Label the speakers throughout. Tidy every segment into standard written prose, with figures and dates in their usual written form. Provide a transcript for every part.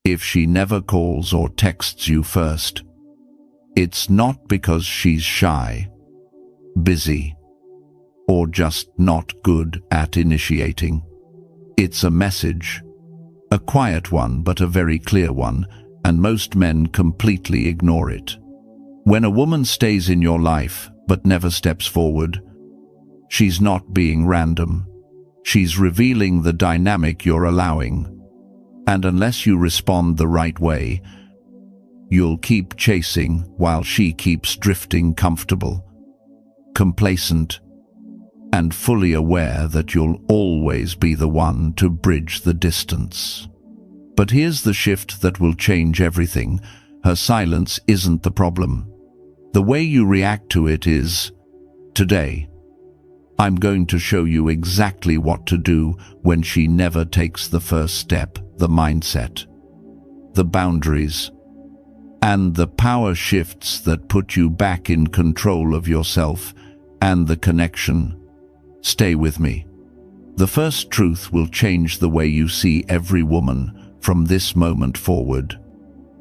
Speaker 1: If she never calls or texts you first, it's not because she's shy, busy, or just not good at initiating. It's a message, a quiet one but a very clear one, and most men completely ignore it. When a woman stays in your life but never steps forward, she's not being random. She's revealing the dynamic you're allowing. And unless you respond the right way, you'll keep chasing while she keeps drifting comfortable, complacent, and fully aware that you'll always be the one to bridge the distance. But here's the shift that will change everything. Her silence isn't the problem. The way you react to it is. Today, I'm going to show you exactly what to do when she never takes the first step, the mindset, the boundaries, and the power shifts that put you back in control of yourself and the connection. Stay with me. The first truth will change the way you see every woman from this moment forward.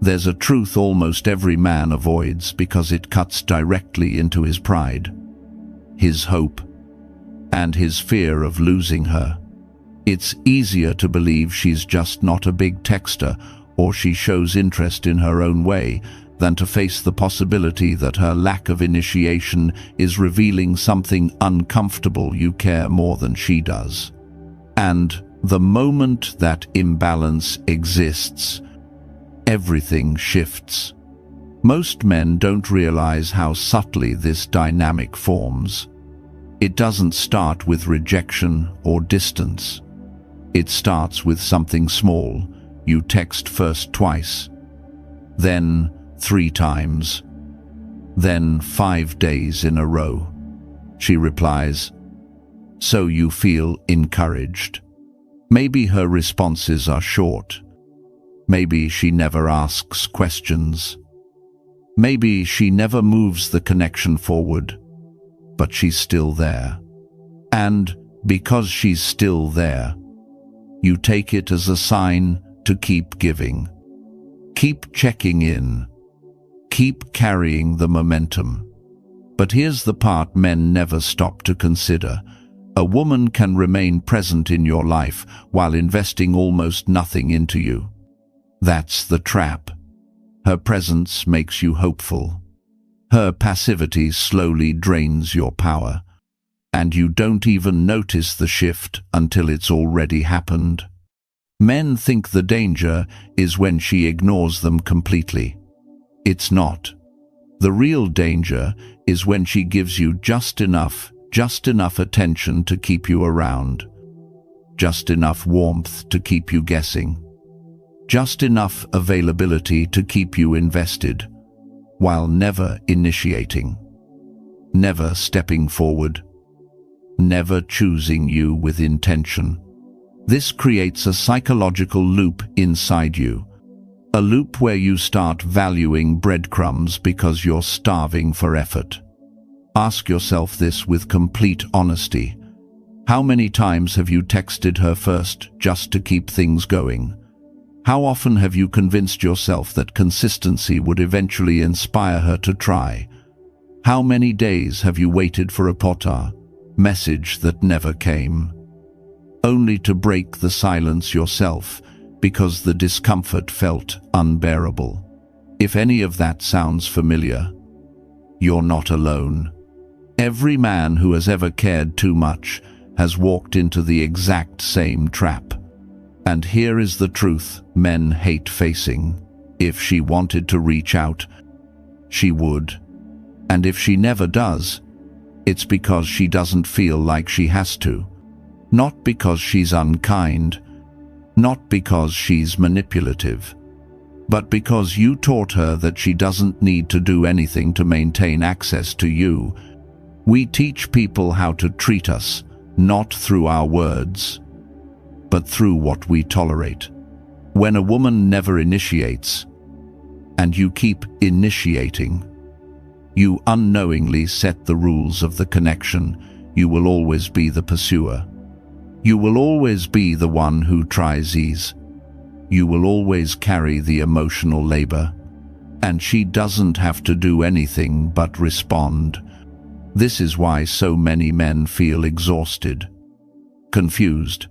Speaker 1: There's a truth almost every man avoids because it cuts directly into his pride, his hope, and his fear of losing her. It's easier to believe she's just not a big texter or she shows interest in her own way than to face the possibility that her lack of initiation is revealing something uncomfortable. You care more than she does. And the moment that imbalance exists, everything shifts. Most men don't realize how subtly this dynamic forms. It doesn't start with rejection or distance. It starts with something small. You text first twice, then 3 times, then 5 days in a row. She replies, so you feel encouraged. Maybe her responses are short. Maybe she never asks questions. Maybe she never moves the connection forward. But she's still there. And because she's still there, you take it as a sign to keep giving. Keep checking in. Keep carrying the momentum. But here's the part men never stop to consider. A woman can remain present in your life while investing almost nothing into you. That's the trap. Her presence makes you hopeful. Her passivity slowly drains your power, and you don't even notice the shift until it's already happened. Men think the danger is when she ignores them completely. It's not. The real danger is when she gives you just enough attention to keep you around, just enough warmth to keep you guessing, just enough availability to keep you invested, while never initiating, never stepping forward, never choosing you with intention. This creates a psychological loop inside you, a loop where you start valuing breadcrumbs because you're starving for effort. Ask yourself this with complete honesty. How many times have you texted her first just to keep things going? How often have you convinced yourself that consistency would eventually inspire her to try? How many days have you waited for a message that never came, only to break the silence yourself because the discomfort felt unbearable? If any of that sounds familiar, you're not alone. Every man who has ever cared too much has walked into the exact same trap. And here is the truth men hate facing. If she wanted to reach out, she would. And if she never does, it's because she doesn't feel like she has to. Not because she's unkind, not because she's manipulative, but because you taught her that she doesn't need to do anything to maintain access to you. We teach people how to treat us, not through our words, but through what we tolerate. When a woman never initiates, and you keep initiating, you unknowingly set the rules of the connection. You will always be the pursuer. You will always be the one who tries ease. you will always carry the emotional labor, and she doesn't have to do anything but respond. This is why so many men feel exhausted, confused,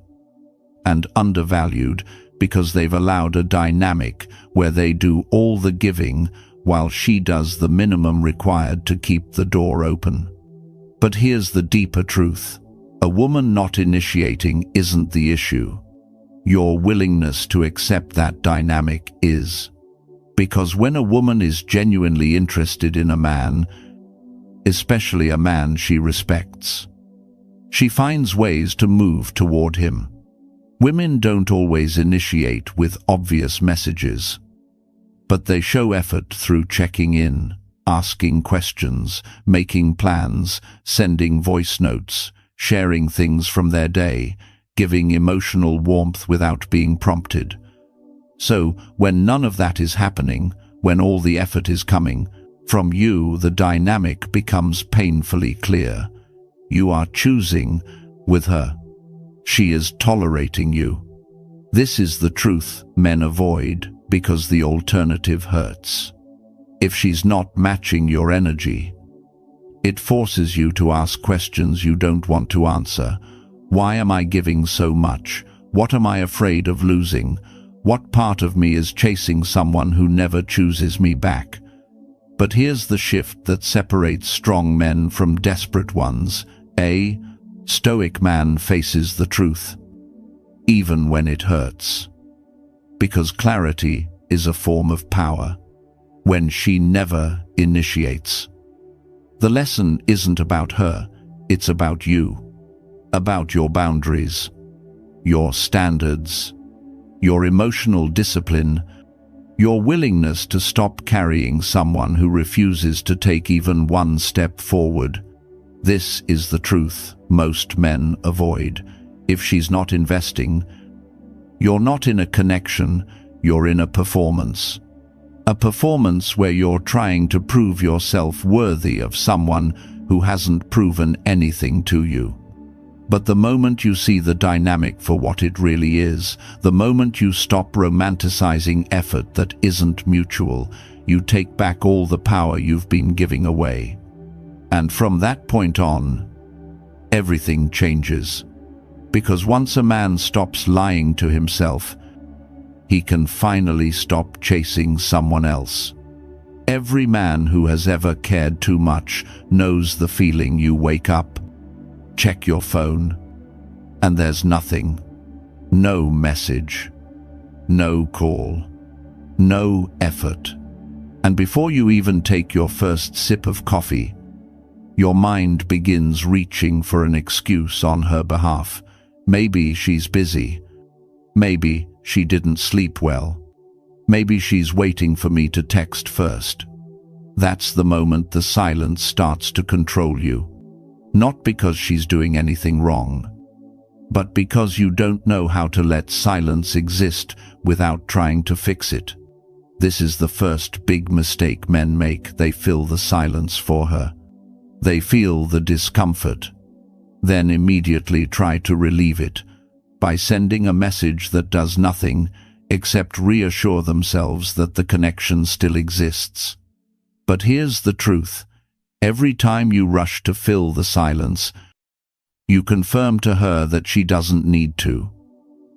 Speaker 1: and undervalued, because they've allowed a dynamic where they do all the giving while she does the minimum required to keep the door open. But here's the deeper truth. A woman not initiating isn't the issue. Your willingness to accept that dynamic is. Because when a woman is genuinely interested in a man, especially a man she respects, she finds ways to move toward him. Women don't always initiate with obvious messages, but they show effort through checking in, asking questions, making plans, sending voice notes, sharing things from their day, giving emotional warmth without being prompted. So, when none of that is happening, when all the effort is coming from you, the dynamic becomes painfully clear. You are choosing with her. She is tolerating you. This is the truth men avoid because the alternative hurts. If she's not matching your energy, it forces you to ask questions you don't want to answer. Why am I giving so much? What am I afraid of losing? What part of me is chasing someone who never chooses me back? But here's the shift that separates strong men from desperate ones. A stoic man faces the truth, even when it hurts. Because clarity is a form of power, when she never initiates. The lesson isn't about her, it's about you, about your boundaries, your standards, your emotional discipline, your willingness to stop carrying someone who refuses to take even one step forward. This is the truth most men avoid. If she's not investing, you're not in a connection, you're in a performance. A performance where you're trying to prove yourself worthy of someone who hasn't proven anything to you. But the moment you see the dynamic for what it really is, the moment you stop romanticizing effort that isn't mutual, you take back all the power you've been giving away. And from that point on, everything changes. Because once a man stops lying to himself, he can finally stop chasing someone else. Every man who has ever cared too much knows the feeling. You wake up, check your phone, and there's nothing. No message, no call, no effort. And before you even take your first sip of coffee, your mind begins reaching for an excuse on her behalf. Maybe she's busy. Maybe she didn't sleep well. Maybe she's waiting for me to text first. That's the moment the silence starts to control you. Not because she's doing anything wrong, but because you don't know how to let silence exist without trying to fix it. This is the first big mistake men make. They fill the silence for her. They feel the discomfort, then immediately try to relieve it by sending a message that does nothing except reassure themselves that the connection still exists. But here's the truth. Every time you rush to fill the silence, you confirm to her that she doesn't need to.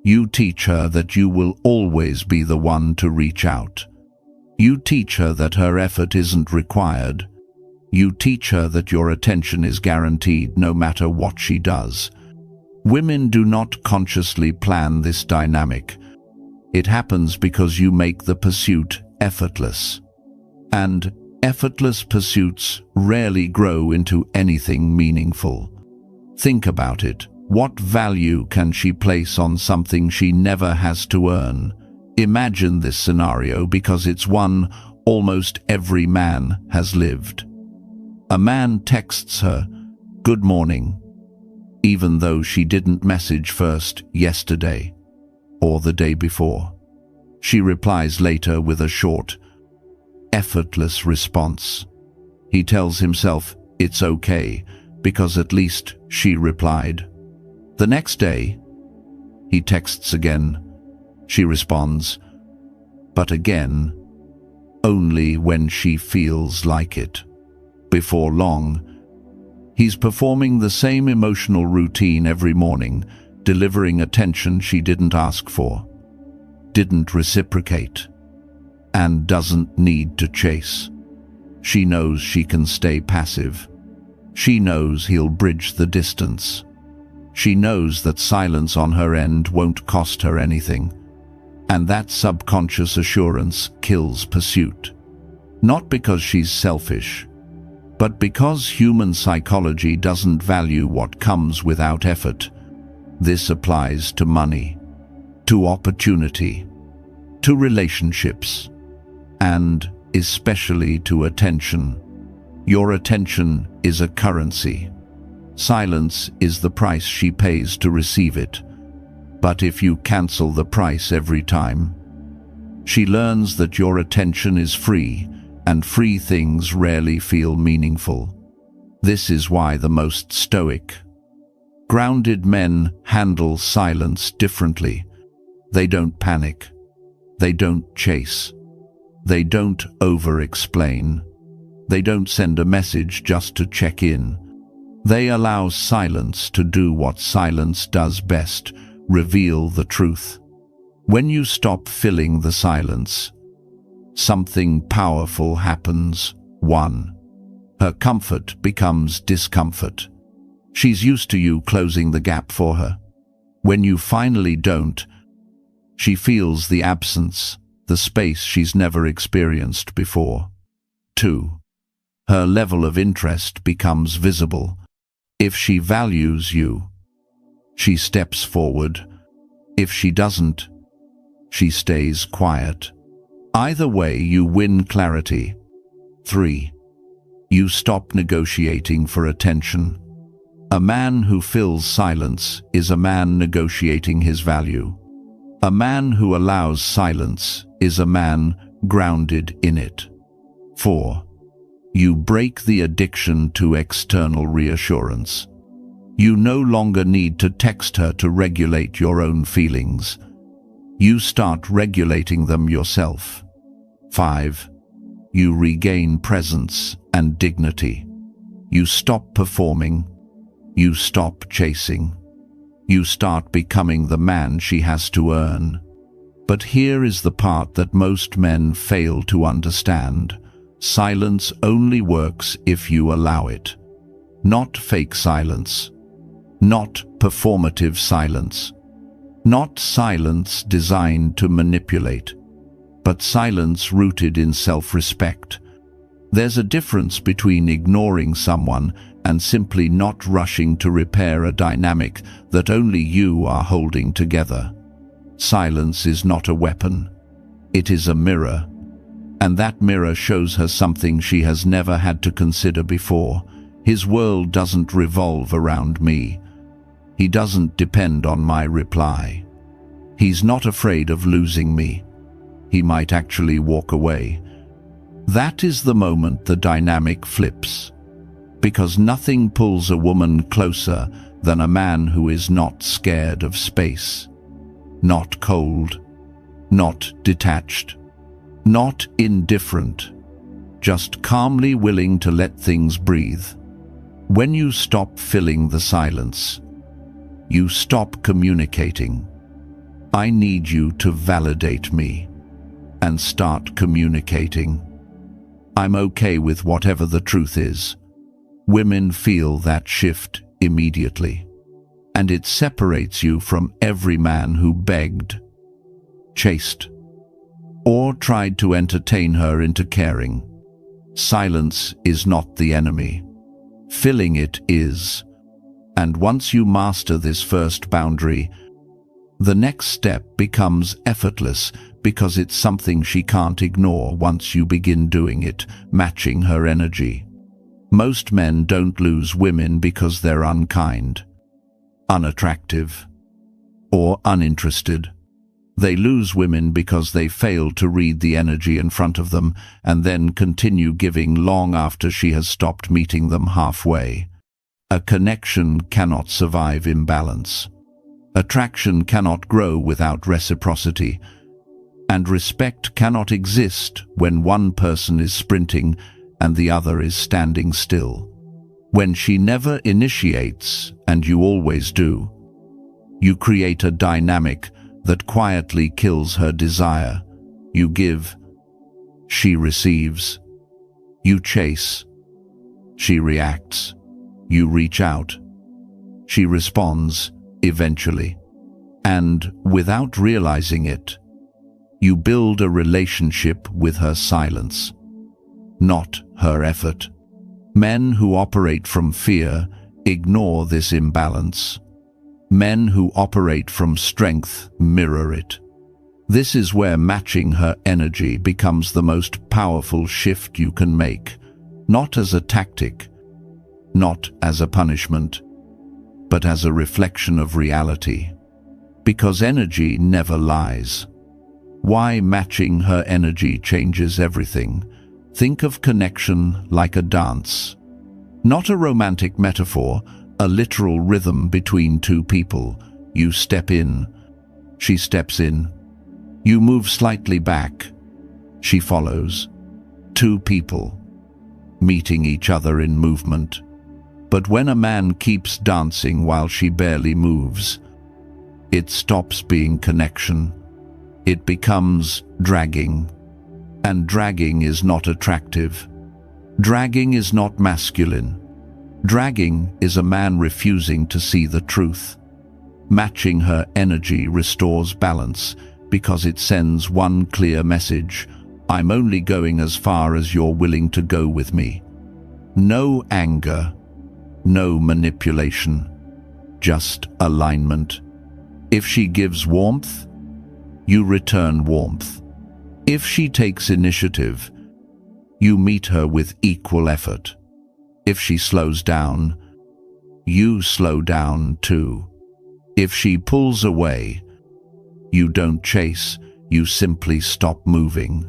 Speaker 1: You teach her that you will always be the one to reach out. You teach her that her effort isn't required. You teach her that your attention is guaranteed no matter what she does. Women do not consciously plan this dynamic. It happens because you make the pursuit effortless. And effortless pursuits rarely grow into anything meaningful. Think about it. What value can she place on something she never has to earn? Imagine this scenario because it's one almost every man has lived. A man texts her, "Good morning," even though she didn't message first yesterday or the day before. She replies later with a short, effortless response. He tells himself it's okay because at least she replied. The next day, he texts again. she responds, but again, only when she feels like it. Before long, he's performing the same emotional routine every morning, delivering attention she didn't ask for, didn't reciprocate, and doesn't need to chase. She knows she can stay passive. She knows he'll bridge the distance. She knows that silence on her end won't cost her anything. And that subconscious assurance kills pursuit. Not because she's selfish, but because human psychology doesn't value what comes without effort. This applies to money, to opportunity, to relationships, and especially to attention. Your attention is a currency. Silence is the price she pays to receive it. But if you cancel the price every time, she learns that your attention is free, and free things rarely feel meaningful. This is why the most stoic, grounded men handle silence differently. They don't panic. They don't chase. They don't over-explain. They don't send a message just to check in. They allow silence to do what silence does best: reveal the truth. When you stop filling the silence, something powerful happens. 1. Her comfort becomes discomfort. She's used to you closing the gap for her. When you finally don't, she feels the absence, the space she's never experienced before. 2. Her level of interest becomes visible. If she values you, she steps forward. If she doesn't, she stays quiet. Either way, you win clarity. 3. You stop negotiating for attention. A man who fills silence is a man negotiating his value. A man who allows silence is a man grounded in it. 4. You break the addiction to external reassurance. You no longer need to text her to regulate your own feelings. You start regulating them yourself. 5. You regain presence and dignity. You stop performing. You stop chasing. You start becoming the man she has to earn. But here is the part that most men fail to understand. Silence only works if you allow it. Not fake silence. Not performative silence. Not silence designed to manipulate, but silence rooted in self-respect. There's a difference between ignoring someone and simply not rushing to repair a dynamic that only you are holding together. Silence is not a weapon. It is a mirror. And that mirror shows her something she has never had to consider before. His world doesn't revolve around me. He doesn't depend on my reply. He's not afraid of losing me. He might actually walk away. That is the moment the dynamic flips. Because nothing pulls a woman closer than a man who is not scared of space. Not cold. Not detached. Not indifferent. Just calmly willing to let things breathe. When you stop filling the silence, you stop communicating. I need you to validate me, and start communicating. I'm okay with whatever the truth is. Women feel that shift immediately, and it separates you from every man who begged, chased, or tried to entertain her into caring. Silence is not the enemy. Filling it is. And once you master this first boundary, the next step becomes effortless because it's something she can't ignore once you begin doing it, matching her energy. Most men don't lose women because they're unkind, unattractive, or uninterested. They lose women because they fail to read the energy in front of them and then continue giving long after she has stopped meeting them halfway. A connection cannot survive imbalance. Attraction cannot grow without reciprocity, and respect cannot exist when one person is sprinting and the other is standing still. When she never initiates, and you always do, you create a dynamic that quietly kills her desire. You give, she receives. You chase, she reacts. You reach out, she responds eventually. And without realizing it, you build a relationship with her silence, not her effort. Men who operate from fear ignore this imbalance. Men who operate from strength mirror it. This is where matching her energy becomes the most powerful shift you can make, not as a tactic, not as a punishment, but as a reflection of reality. Because energy never lies. Why matching her energy changes everything. Think of connection like a dance. Not a romantic metaphor, a literal rhythm between two people. You step in, she steps in. You move slightly back, she follows. Two people, meeting each other in movement. But when a man keeps dancing while she barely moves, it stops being connection. It becomes dragging. And dragging is not attractive. Dragging is not masculine. Dragging is a man refusing to see the truth. Matching her energy restores balance because it sends one clear message: I'm only going as far as you're willing to go with me. No anger, no manipulation, just alignment. If she gives warmth, you return warmth. If she takes initiative, you meet her with equal effort. If she slows down, you slow down too. If she pulls away, you don't chase, you simply stop moving.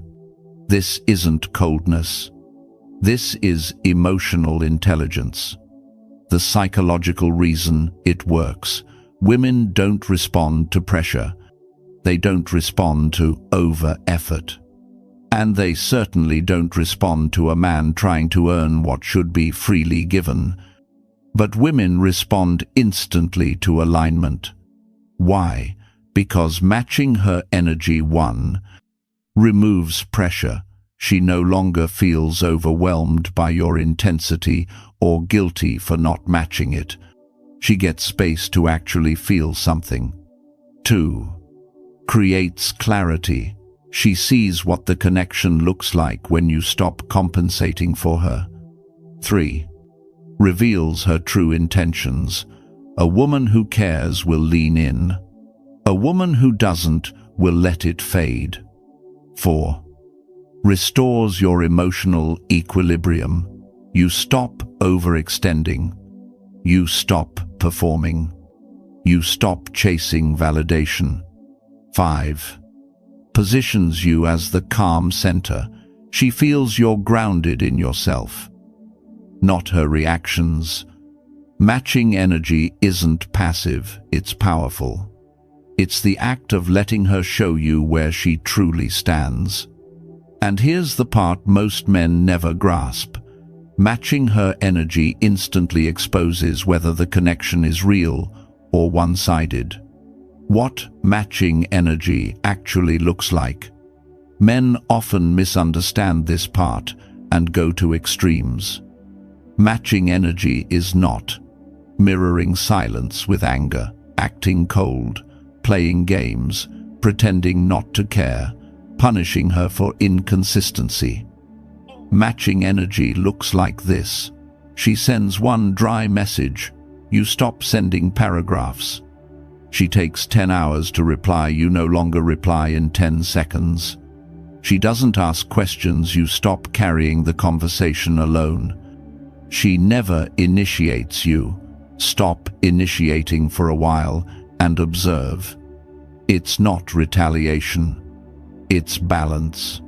Speaker 1: This isn't coldness. This is emotional intelligence. The psychological reason it works. Women don't respond to pressure. They don't respond to over-effort. And they certainly don't respond to a man trying to earn what should be freely given. But women respond instantly to alignment. Why? Because matching her energy, one, removes pressure. She no longer feels overwhelmed by your intensity or guilty for not matching it. She gets space to actually feel something. Two, creates clarity. She sees what the connection looks like when you stop compensating for her. Three, reveals her true intentions. A woman who cares will lean in. A woman who doesn't will let it fade. 4. Restores your emotional equilibrium. You stop overextending. You stop performing. You stop chasing validation. 5. Positions you as the calm center. She feels you're grounded in yourself, not her reactions. Matching energy isn't passive, it's powerful. It's the act of letting her show you where she truly stands. And here's the part most men never grasp. Matching her energy instantly exposes whether the connection is real or one-sided. What matching energy actually looks like. Men often misunderstand this part and go to extremes. Matching energy is not mirroring silence with anger, acting cold, playing games, pretending not to care, punishing her for inconsistency. Matching energy looks like this. She sends one dry message. You stop sending paragraphs. She takes 10 hours to reply. You no longer reply in 10 seconds. She doesn't ask questions. You stop carrying the conversation alone. She never initiates. You stop initiating for a while and observe. It's not retaliation. It's balance.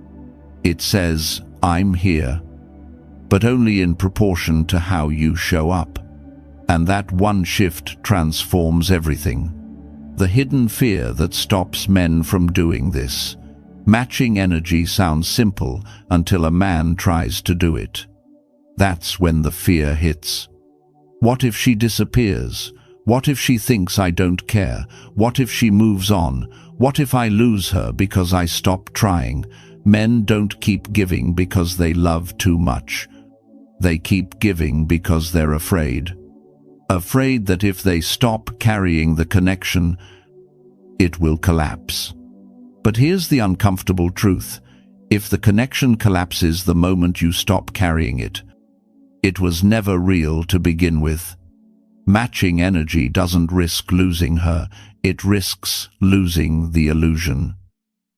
Speaker 1: It says, I'm here, but only in proportion to how you show up. And that one shift transforms everything. The hidden fear that stops men from doing this. Matching energy sounds simple until a man tries to do it. That's when the fear hits. What if she disappears? What if she thinks I don't care? What if she moves on? What if I lose her because I stop trying? Men don't keep giving because they love too much. They keep giving because they're afraid. Afraid that if they stop carrying the connection, it will collapse. But here's the uncomfortable truth. If the connection collapses the moment you stop carrying it, it was never real to begin with. Matching energy doesn't risk losing her, it risks losing the illusion.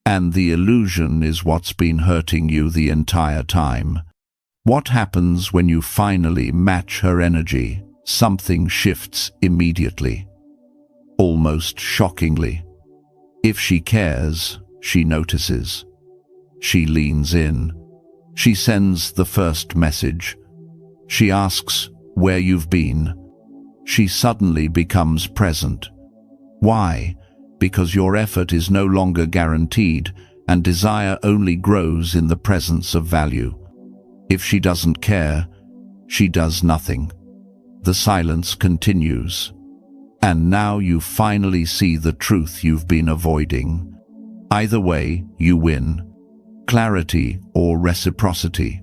Speaker 1: And the illusion is what's been hurting you the entire time. What happens when you finally match her energy? Something shifts immediately. Almost shockingly. If she cares, she notices. She leans in. She sends the first message. She asks where you've been. She suddenly becomes present. Why? Because your effort is no longer guaranteed, and desire only grows in the presence of value. If she doesn't care, she does nothing. The silence continues. And now you finally see the truth you've been avoiding. Either way, you win. Clarity or reciprocity.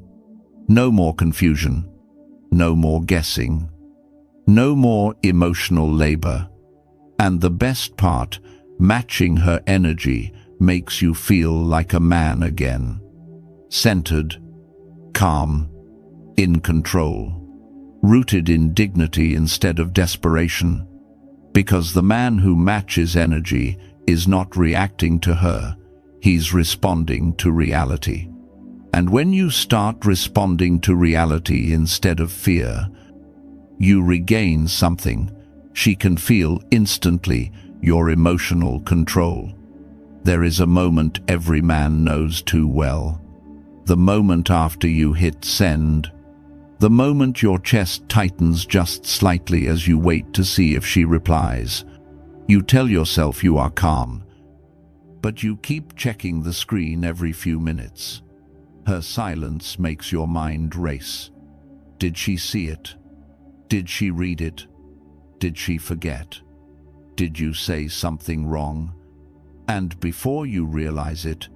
Speaker 1: No more confusion. No more guessing. No more emotional labor. And the best part, matching her energy makes you feel like a man again. Centered, calm, in control. Rooted in dignity instead of desperation. Because the man who matches energy is not reacting to her, he's responding to reality. And when you start responding to reality instead of fear, you regain something. She can feel instantly your emotional control. There is a moment every man knows too well. The moment after you hit send. The moment your chest tightens just slightly as you wait to see if she replies. You tell yourself you are calm, but you keep checking the screen every few minutes. Her silence makes your mind race. Did she see it? Did she read it? Did she forget? Did you say something wrong? And before you realize it,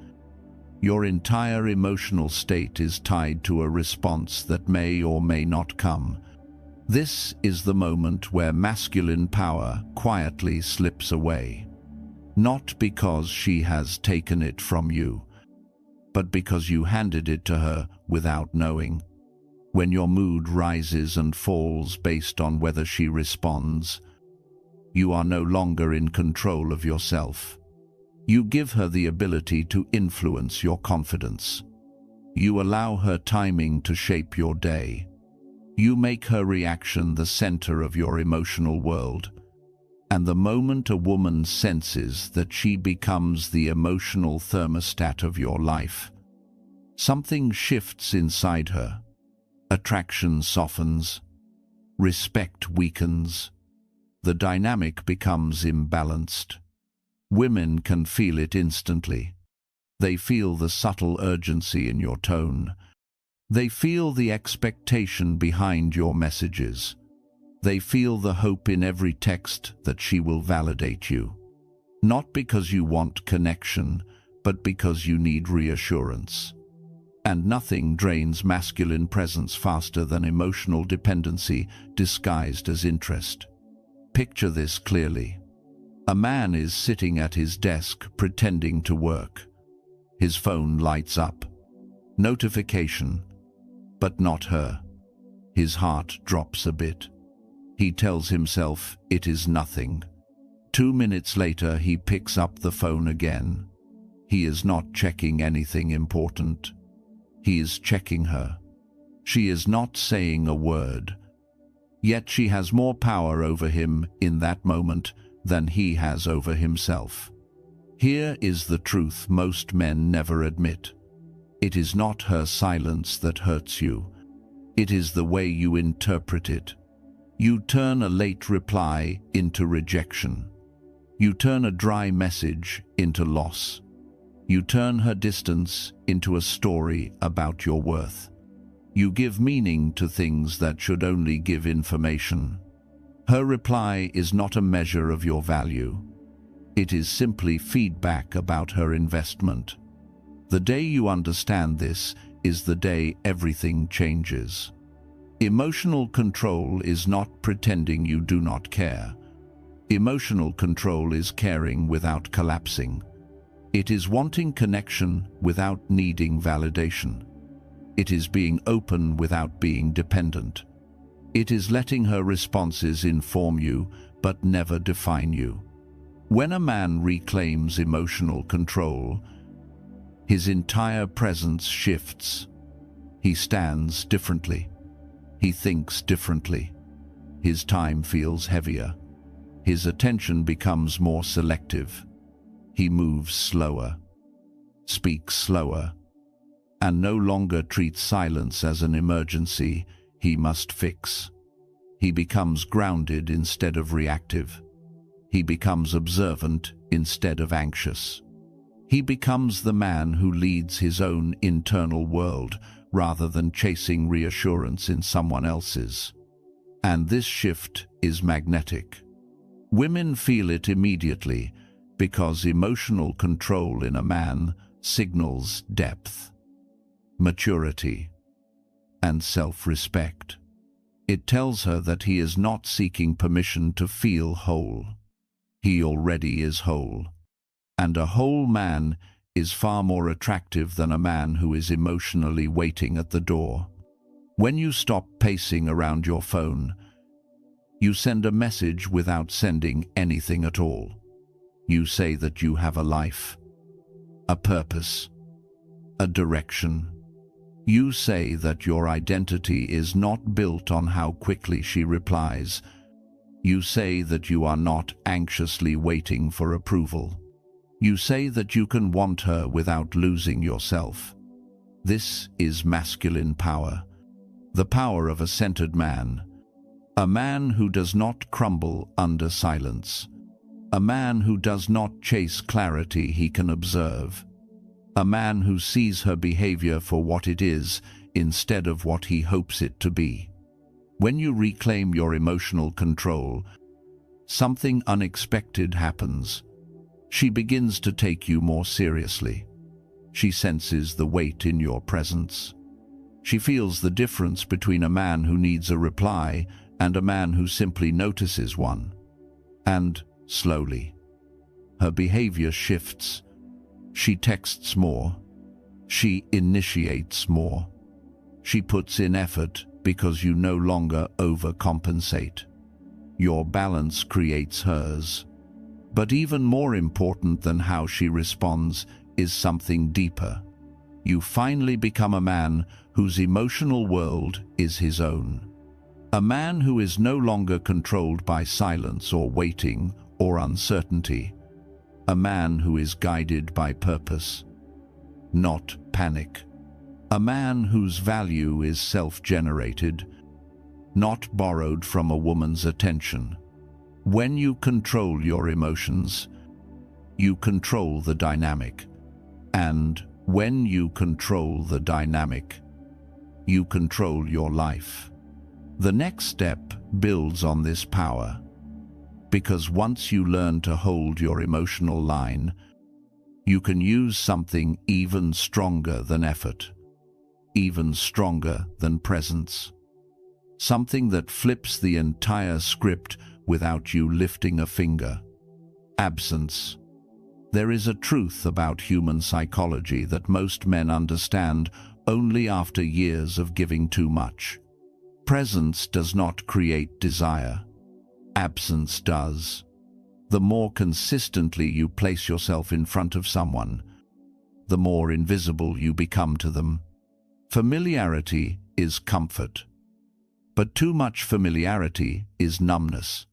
Speaker 1: your entire emotional state is tied to a response that may or may not come. This is the moment where masculine power quietly slips away. Not because she has taken it from you, but because you handed it to her without knowing. When your mood rises and falls based on whether she responds, you are no longer in control of yourself. You give her the ability to influence your confidence. You allow her timing to shape your day. You make her reaction the center of your emotional world. And the moment a woman senses that she becomes the emotional thermostat of your life, something shifts inside her. Attraction softens. Respect weakens. The dynamic becomes imbalanced. Women can feel it instantly. They feel the subtle urgency in your tone. They feel the expectation behind your messages. They feel the hope in every text that she will validate you. Not because you want connection, but because you need reassurance. And nothing drains masculine presence faster than emotional dependency disguised as interest. Picture this clearly. A man is sitting at his desk pretending to work. His phone lights up. Notification, but not her. His heart drops a bit. He tells himself it is nothing. 2 minutes later, he picks up the phone again. He is not checking anything important. He is checking her. She is not saying a word. Yet she has more power over him in that moment than he has over himself. Here is the truth most men never admit. It is not her silence that hurts you. It is the way you interpret it. You turn a late reply into rejection. You turn a dry message into loss. You turn her distance into a story about your worth. You give meaning to things that should only give information. Her reply is not a measure of your value. It is simply feedback about her investment. The day you understand this is the day everything changes. Emotional control is not pretending you do not care. Emotional control is caring without collapsing. It is wanting connection without needing validation. It is being open without being dependent. It is letting her responses inform you, but never define you. When a man reclaims emotional control, his entire presence shifts. He stands differently. He thinks differently. His time feels heavier. His attention becomes more selective. He moves slower, speaks slower, and no longer treats silence as an emergency he must fix. He becomes grounded instead of reactive. He becomes observant instead of anxious. He becomes the man who leads his own internal world rather than chasing reassurance in someone else's. And this shift is magnetic. Women feel it immediately because emotional control in a man signals depth, maturity, and self-respect. It tells her that he is not seeking permission to feel whole. He already is whole. And a whole man is far more attractive than a man who is emotionally waiting at the door. When you stop pacing around your phone, you send a message without sending anything at all. You say that you have a life, a purpose, a direction. You say that your identity is not built on how quickly she replies. You say that you are not anxiously waiting for approval. You say that you can want her without losing yourself. This is masculine power, the power of a centered man, a man who does not crumble under silence, a man who does not chase clarity he can observe, a man who sees her behavior for what it is instead of what he hopes it to be. When you reclaim your emotional control, something unexpected happens. She begins to take you more seriously. She senses the weight in your presence. She feels the difference between a man who needs a reply and a man who simply notices one. And, slowly, her behavior shifts. She texts more. She initiates more. She puts in effort because you no longer overcompensate. Your balance creates hers. But even more important than how she responds is something deeper. You finally become a man whose emotional world is his own. A man who is no longer controlled by silence or waiting or uncertainty. A man who is guided by purpose, not panic. A man whose value is self-generated, not borrowed from a woman's attention. When you control your emotions, you control the dynamic. And when you control the dynamic, you control your life. The next step builds on this power, because once you learn to hold your emotional line, you can use something even stronger than effort, even stronger than presence. Something that flips the entire script without you lifting a finger. Absence. There is a truth about human psychology that most men understand only after years of giving too much. Presence does not create desire. Absence does. The more consistently you place yourself in front of someone, the more invisible you become to them. Familiarity is comfort. But too much familiarity is numbness.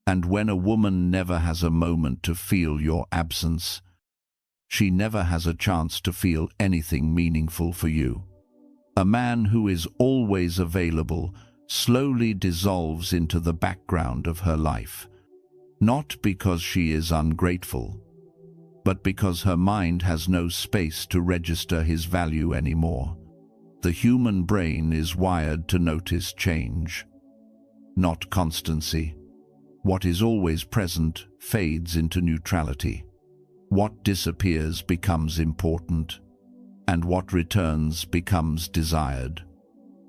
Speaker 1: And when a woman never has a moment to feel your absence, she never has a chance to feel anything meaningful for you. A man who is always available slowly dissolves into the background of her life. Not because she is ungrateful, but because her mind has no space to register his value anymore. The human brain is wired to notice change, not constancy. What is always present fades into neutrality. What disappears becomes important, and what returns becomes desired.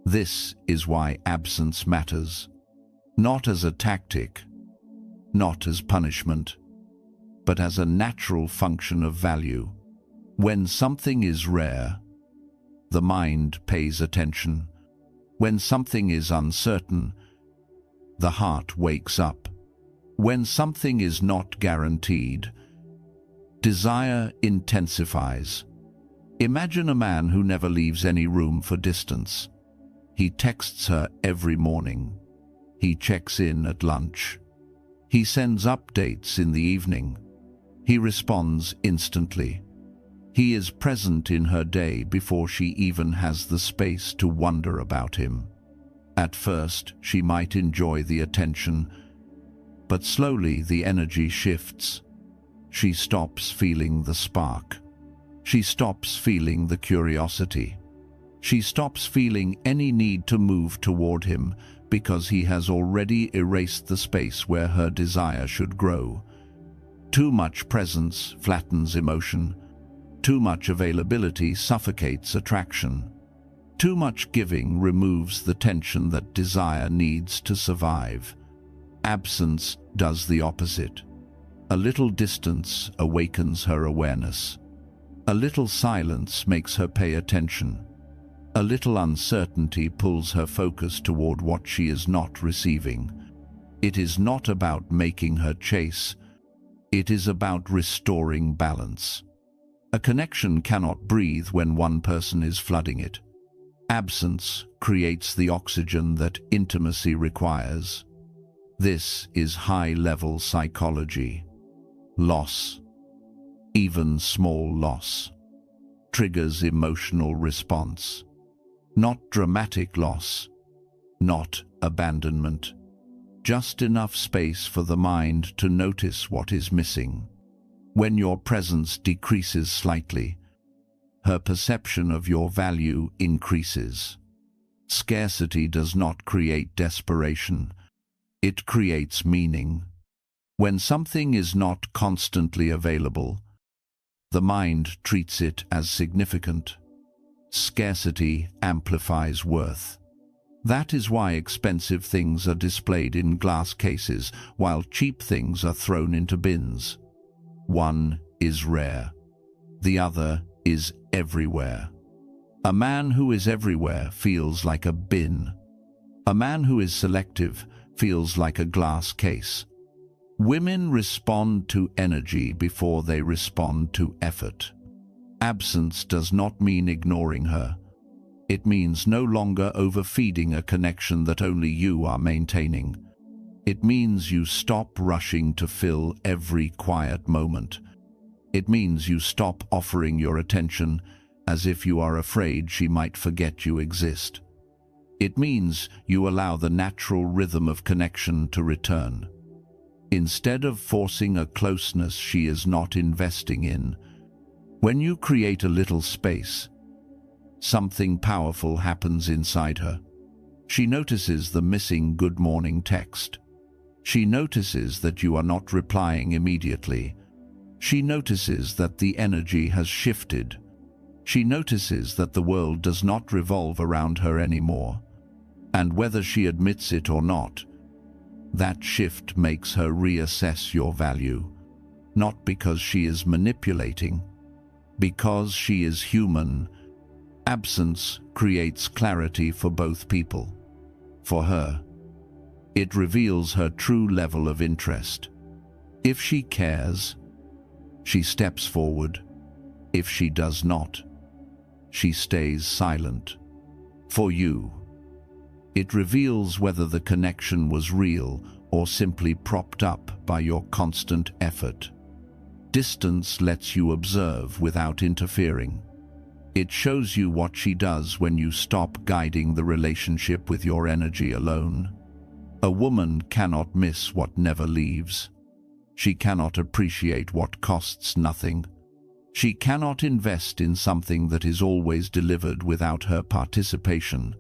Speaker 1: This is why absence matters, not as a tactic, not as punishment, but as a natural function of value. When something is rare, the mind pays attention. When something is uncertain, the heart wakes up. When something is not guaranteed, desire intensifies. Imagine a man who never leaves any room for distance. He texts her every morning. He checks in at lunch. He sends updates in the evening. He responds instantly. He is present in her day before she even has the space to wonder about him. At first, she might enjoy the attention, but slowly the energy shifts. She stops feeling the spark. She stops feeling the curiosity. She stops feeling any need to move toward him because he has already erased the space where her desire should grow. Too much presence flattens emotion. Too much availability suffocates attraction. Too much giving removes the tension that desire needs to survive. Absence does the opposite. A little distance awakens her awareness. A little silence makes her pay attention. A little uncertainty pulls her focus toward what she is not receiving. It is not about making her chase. It is about restoring balance. A connection cannot breathe when one person is flooding it. Absence creates the oxygen that intimacy requires. This is high-level psychology. Loss, even small loss, triggers emotional response. Not dramatic loss, not abandonment. Just enough space for the mind to notice what is missing. When your presence decreases slightly, her perception of your value increases. Scarcity does not create desperation. It creates meaning. When something is not constantly available, the mind treats it as significant. Scarcity amplifies worth. That is why expensive things are displayed in glass cases, while cheap things are thrown into bins. One is rare. The other is everywhere. A man who is everywhere feels like a bin. A man who is selective feels like a glass case. Women respond to energy before they respond to effort. Absence does not mean ignoring her. It means no longer overfeeding a connection that only you are maintaining. It means you stop rushing to fill every quiet moment. It means you stop offering your attention as if you are afraid she might forget you exist. It means you allow the natural rhythm of connection to return. Instead of forcing a closeness she is not investing in, when you create a little space, something powerful happens inside her. She notices the missing good morning text. She notices that you are not replying immediately. She notices that the energy has shifted. She notices that the world does not revolve around her anymore. And whether she admits it or not, that shift makes her reassess your value. Not because she is manipulating, because she is human. Absence creates clarity for both people. For her, it reveals her true level of interest. If she cares, she steps forward. If she does not, she stays silent. For you, it reveals whether the connection was real or simply propped up by your constant effort. Distance lets you observe without interfering. It shows you what she does when you stop guiding the relationship with your energy alone. A woman cannot miss what never leaves. She cannot appreciate what costs nothing. She cannot invest in something that is always delivered without her participation.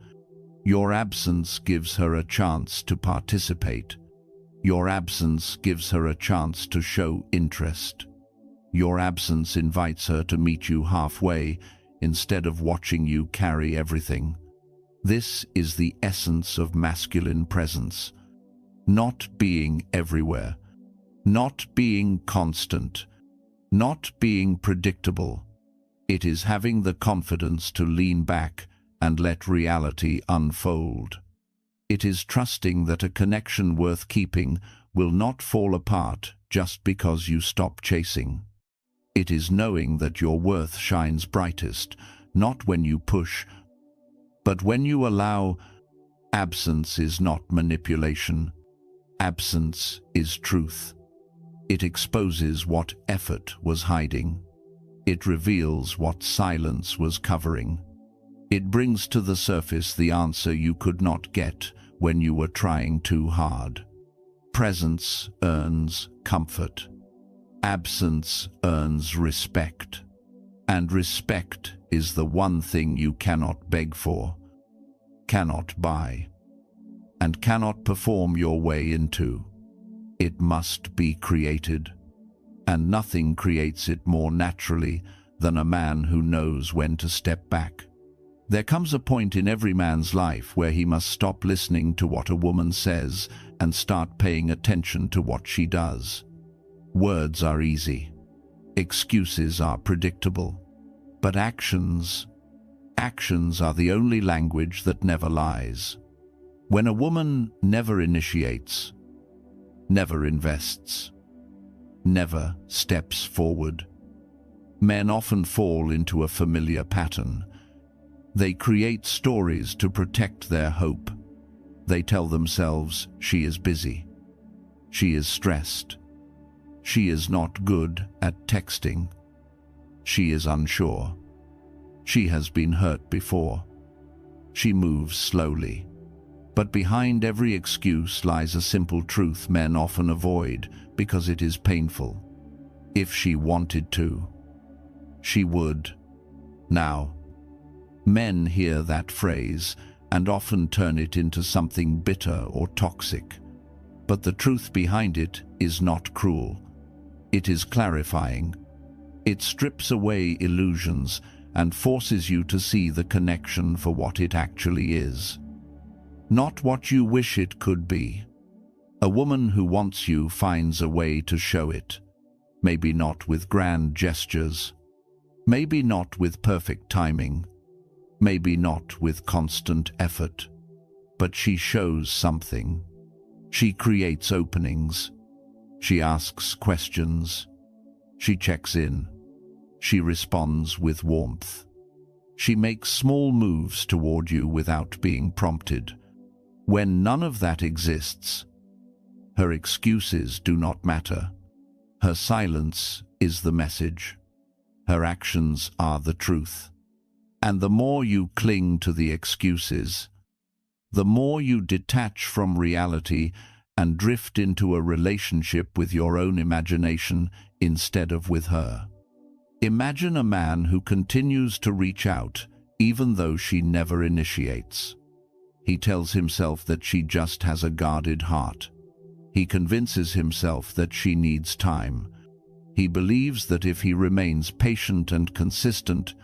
Speaker 1: Your absence gives her a chance to participate. Your absence gives her a chance to show interest. Your absence invites her to meet you halfway instead of watching you carry everything. This is the essence of masculine presence. Not being everywhere. Not being constant. Not being predictable. It is having the confidence to lean back and let reality unfold. It is trusting that a connection worth keeping will not fall apart just because you stop chasing. It is knowing that your worth shines brightest, not when you push, but when you allow. Absence is not manipulation. Absence is truth. It exposes what effort was hiding. It reveals what silence was covering. It brings to the surface the answer you could not get when you were trying too hard. Presence earns comfort. Absence earns respect. And respect is the one thing you cannot beg for, cannot buy, and cannot perform your way into. It must be created, and nothing creates it more naturally than a man who knows when to step back. There comes a point in every man's life where he must stop listening to what a woman says and start paying attention to what she does. Words are easy. Excuses are predictable. But actions are the only language that never lies. When a woman never initiates, never invests, never steps forward, men often fall into a familiar pattern. They create stories to protect their hope. They tell themselves, she is busy, she is stressed, she is not good at texting, she is unsure, she has been hurt before, she moves slowly. But behind every excuse lies a simple truth men often avoid because it is painful. If she wanted to, she would. Now, men hear that phrase and often turn it into something bitter or toxic. But the truth behind it is not cruel. It is clarifying. It strips away illusions and forces you to see the connection for what it actually is. Not what you wish it could be. A woman who wants you finds a way to show it. Maybe not with grand gestures. Maybe not with perfect timing. Maybe not with constant effort. But she shows something. She creates openings. She asks questions. She checks in. She responds with warmth. She makes small moves toward you without being prompted. When none of that exists, her excuses do not matter. Her silence is the message. Her actions are the truth. And the more you cling to the excuses, the more you detach from reality and drift into a relationship with your own imagination instead of with her. Imagine a man who continues to reach out even though she never initiates. He tells himself that she just has a guarded heart. He convinces himself that she needs time. He believes that if he remains patient and consistent,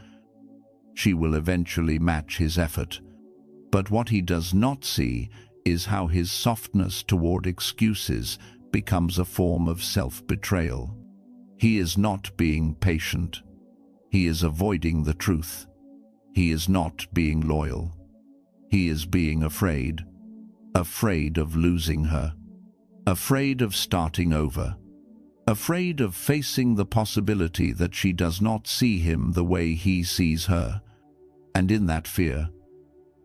Speaker 1: she will eventually match his effort. But what he does not see is how his softness toward excuses becomes a form of self-betrayal. He is not being patient. He is avoiding the truth. He is not being loyal. He is being afraid. Afraid of losing her. Afraid of starting over. Afraid of facing the possibility that she does not see him the way he sees her. And in that fear,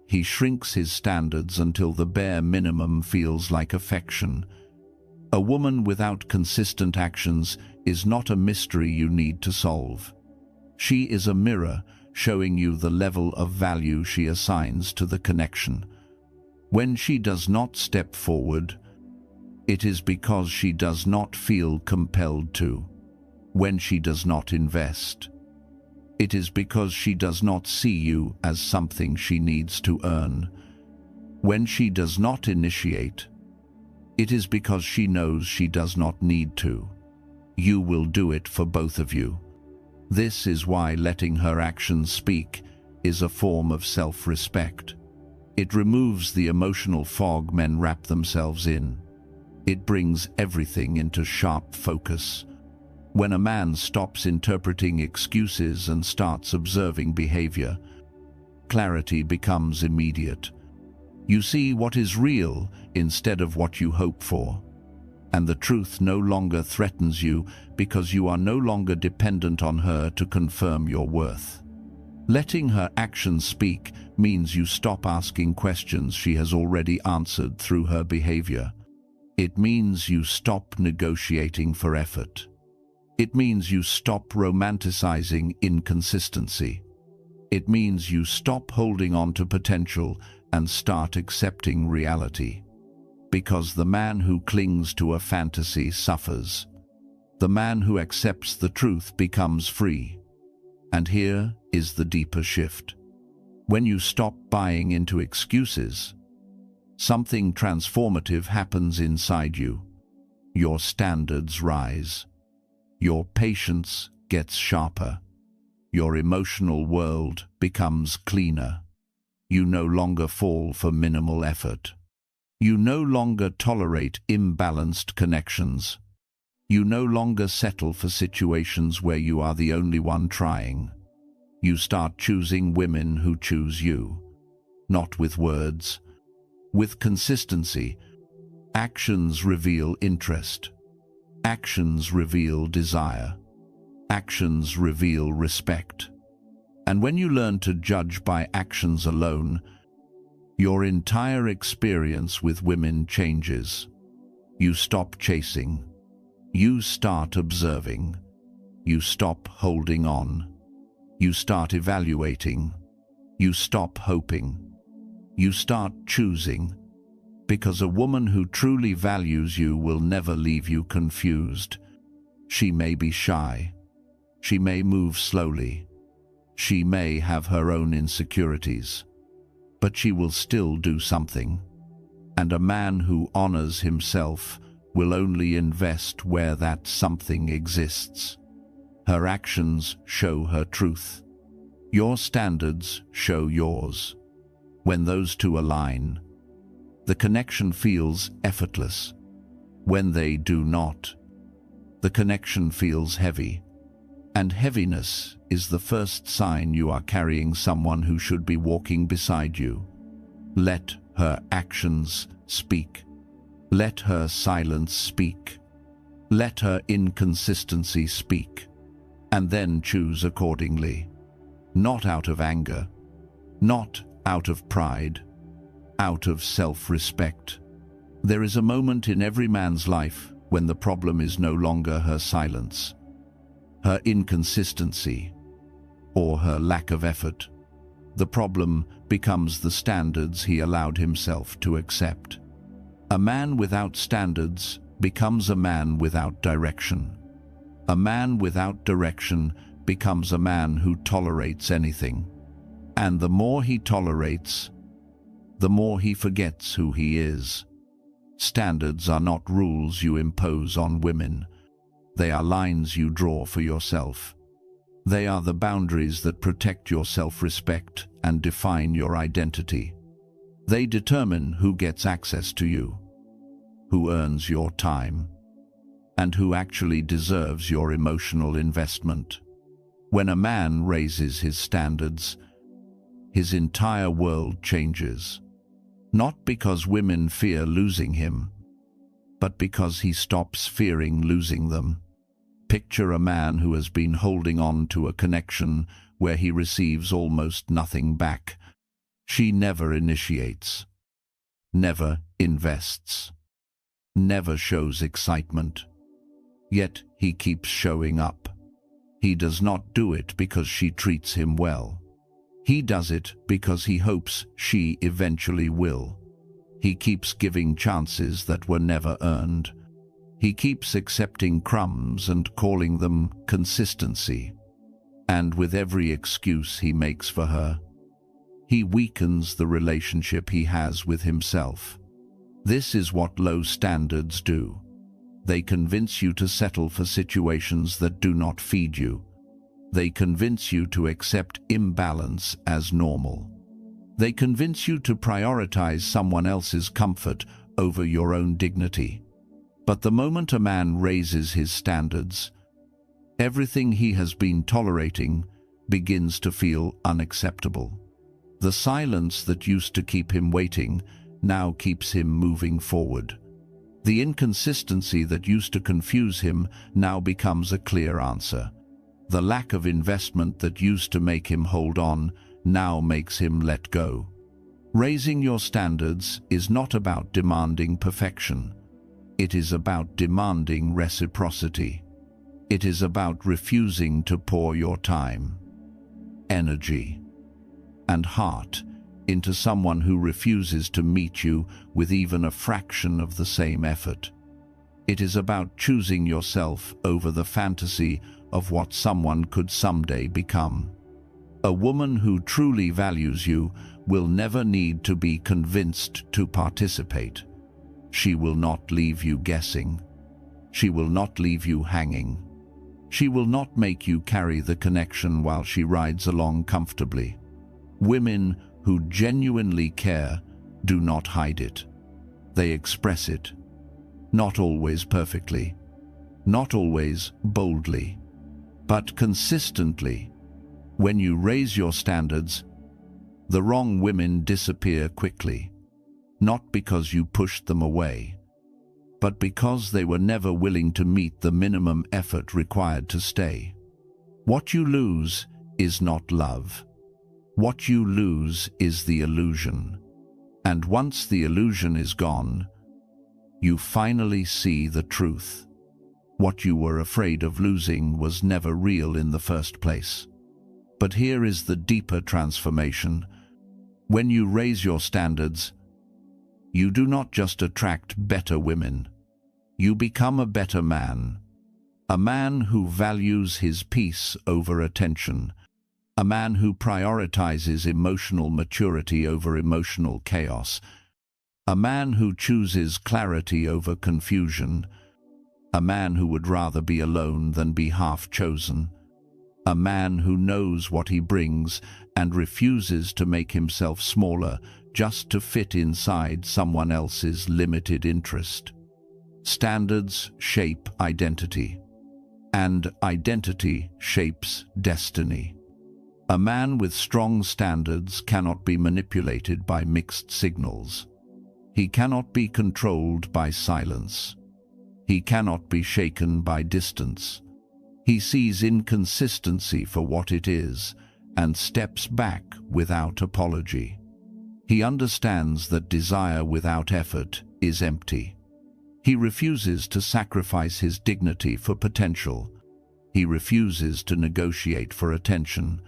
Speaker 1: he shrinks his standards until the bare minimum feels like affection. A woman without consistent actions is not a mystery you need to solve. She is a mirror showing you the level of value she assigns to the connection. When she does not step forward, It is because she does not feel compelled to, when she does not invest. It is because she does not see you as something she needs to earn, when she does not initiate. It is because she knows she does not need to. You will do it for both of you. This is why letting her actions speak is a form of self-respect. It removes the emotional fog men wrap themselves in. It brings everything into sharp focus. When a man stops interpreting excuses and starts observing behavior, clarity becomes immediate. You see what is real instead of what you hope for. And the truth no longer threatens you because you are no longer dependent on her to confirm your worth. Letting her actions speak means you stop asking questions she has already answered through her behavior. It means you stop negotiating for effort. It means you stop romanticizing inconsistency. It means you stop holding on to potential and start accepting reality. Because the man who clings to a fantasy suffers. The man who accepts the truth becomes free. And here is the deeper shift. When you stop buying into excuses, something transformative happens inside you. Your standards rise. Your patience gets sharper. Your emotional world becomes cleaner. You no longer fall for minimal effort. You no longer tolerate imbalanced connections. You no longer settle for situations where you are the only one trying. You start choosing women who choose you, not with words, with consistency. Actions reveal interest. Actions reveal desire. Actions reveal respect. And when you learn to judge by actions alone, your entire experience with women changes. You stop chasing. You start observing. You stop holding on. You start evaluating. You stop hoping. You start choosing. Because a woman who truly values you will never leave you confused. She may be shy. She may move slowly. She may have her own insecurities. But she will still do something. And a man who honors himself will only invest where that something exists. Her actions show her truth. Your standards show yours. When those two align, the connection feels effortless. When they do not, the connection feels heavy. And heaviness is the first sign you are carrying someone who should be walking beside you. Let her actions speak. Let her silence speak. Let her inconsistency speak. And then choose accordingly. Not out of anger, not out of pride, out of self-respect. There is a moment in every man's life when the problem is no longer her silence, her inconsistency, or her lack of effort. The problem becomes the standards he allowed himself to accept. A man without standards becomes a man without direction. A man without direction becomes a man who tolerates anything. And the more he tolerates, the more he forgets who he is. Standards are not rules you impose on women. They are lines you draw for yourself. They are the boundaries that protect your self-respect and define your identity. They determine who gets access to you, who earns your time, and who actually deserves your emotional investment. When a man raises his standards, his entire world changes. Not because women fear losing him, but because he stops fearing losing them. Picture a man who has been holding on to a connection where he receives almost nothing back. She never initiates, never invests, never shows excitement. Yet he keeps showing up. He does not do it because she treats him well. He does it because he hopes she eventually will. He keeps giving chances that were never earned. He keeps accepting crumbs and calling them consistency. And with every excuse he makes for her, he weakens the relationship he has with himself. This is what low standards do. They convince you to settle for situations that do not feed you. They convince you to accept imbalance as normal. They convince you to prioritize someone else's comfort over your own dignity. But the moment a man raises his standards, everything he has been tolerating begins to feel unacceptable. The silence that used to keep him waiting now keeps him moving forward. The inconsistency that used to confuse him now becomes a clear answer. The lack of investment that used to make him hold on now makes him let go. Raising your standards is not about demanding perfection. It is about demanding reciprocity. It is about refusing to pour your time, energy, and heart into someone who refuses to meet you with even a fraction of the same effort. It is about choosing yourself over the fantasy of what someone could someday become. A woman who truly values you will never need to be convinced to participate. She will not leave you guessing. She will not leave you hanging. She will not make you carry the connection while she rides along comfortably. Women who genuinely care do not hide it. They express it. Not always perfectly, not always boldly, but consistently. When you raise your standards, the wrong women disappear quickly, not because you pushed them away, but because they were never willing to meet the minimum effort required to stay. What you lose is not love. What you lose is the illusion. And once the illusion is gone, you finally see the truth. What you were afraid of losing was never real in the first place. But here is the deeper transformation. When you raise your standards, you do not just attract better women. You become a better man. A man who values his peace over attention. A man who prioritizes emotional maturity over emotional chaos. A man who chooses clarity over confusion. A man who would rather be alone than be half chosen. A man who knows what he brings and refuses to make himself smaller just to fit inside someone else's limited interest. Standards shape identity, and identity shapes destiny. A man with strong standards cannot be manipulated by mixed signals. He cannot be controlled by silence. He cannot be shaken by distance. He sees inconsistency for what it is and steps back without apology. He understands that desire without effort is empty. He refuses to sacrifice his dignity for potential. He refuses to negotiate for attention.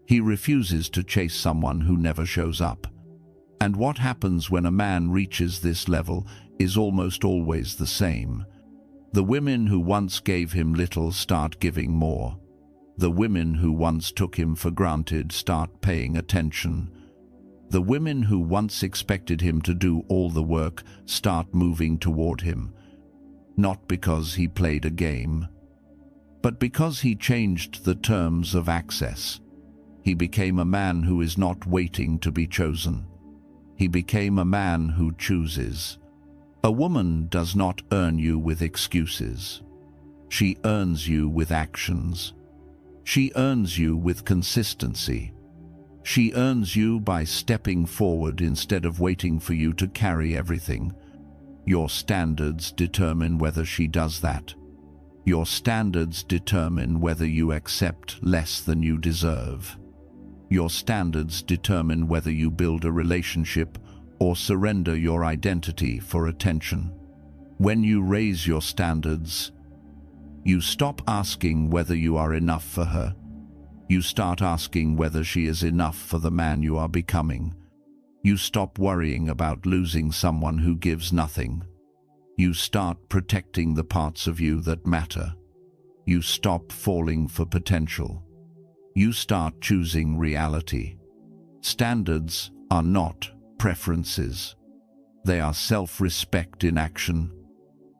Speaker 1: He refuses to chase someone who never shows up. And what happens when a man reaches this level is almost always the same. The women who once gave him little start giving more. The women who once took him for granted start paying attention. The women who once expected him to do all the work start moving toward him, not because he played a game, but because he changed the terms of access. He became a man who is not waiting to be chosen. He became a man who chooses. A woman does not earn you with excuses. She earns you with actions. She earns you with consistency. She earns you by stepping forward instead of waiting for you to carry everything. Your standards determine whether she does that. Your standards determine whether you accept less than you deserve. Your standards determine whether you build a relationship or surrender your identity for attention. When you raise your standards, you stop asking whether you are enough for her. You start asking whether she is enough for the man you are becoming. You stop worrying about losing someone who gives nothing. You start protecting the parts of you that matter. You stop falling for potential. You start choosing reality. Standards are not preferences. They are self-respect in action.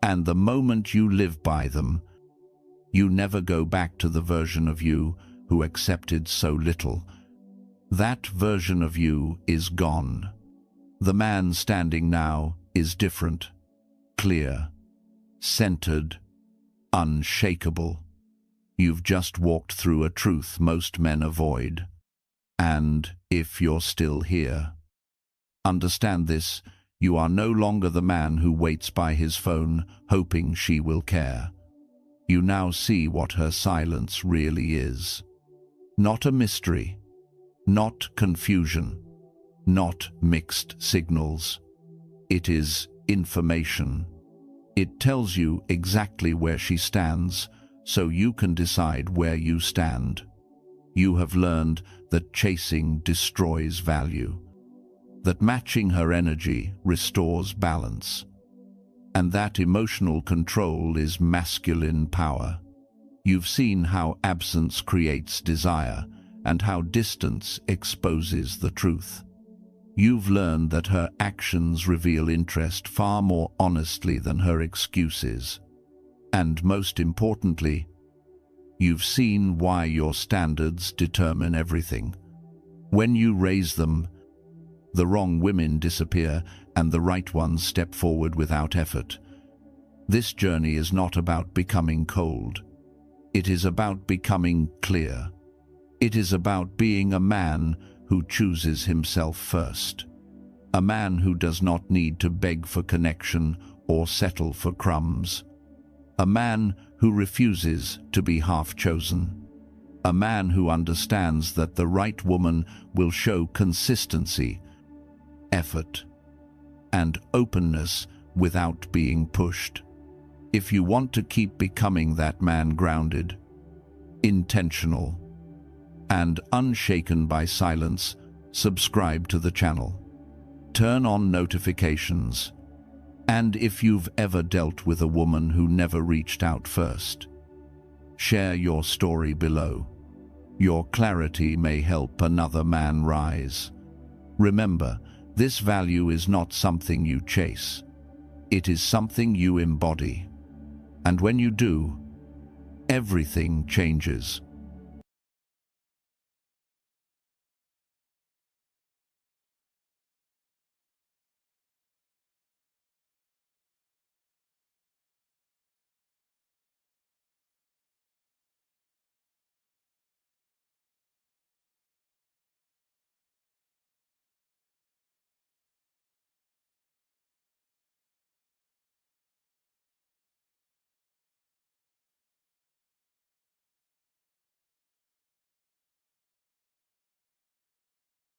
Speaker 1: And the moment you live by them, you never go back to the version of you who accepted so little. That version of you is gone. The man standing now is different, clear, centered, unshakable. You've just walked through a truth most men avoid. And if you're still here, understand this: you are no longer the man who waits by his phone, hoping she will care. You now see what her silence really is. Not a mystery, not confusion, not mixed signals. It is information. It tells you exactly where she stands, so you can decide where you stand. You have learned that chasing destroys value, that matching her energy restores balance, and that emotional control is masculine power. You've seen how absence creates desire and how distance exposes the truth. You've learned that her actions reveal interest far more honestly than her excuses. And most importantly, you've seen why your standards determine everything. When you raise them, the wrong women disappear and the right ones step forward without effort. This journey is not about becoming cold. It is about becoming clear. It is about being a man who chooses himself first. A man who does not need to beg for connection or settle for crumbs. A man who refuses to be half-chosen. A man who understands that the right woman will show consistency, effort, and openness without being pushed. If you want to keep becoming that man grounded, intentional, and unshaken by silence, subscribe to the channel. Turn on notifications. And if you've ever dealt with a woman who never reached out first, share your story below. Your clarity may help another man rise. Remember, this value is not something you chase. It is something you embody. And when you do, everything changes.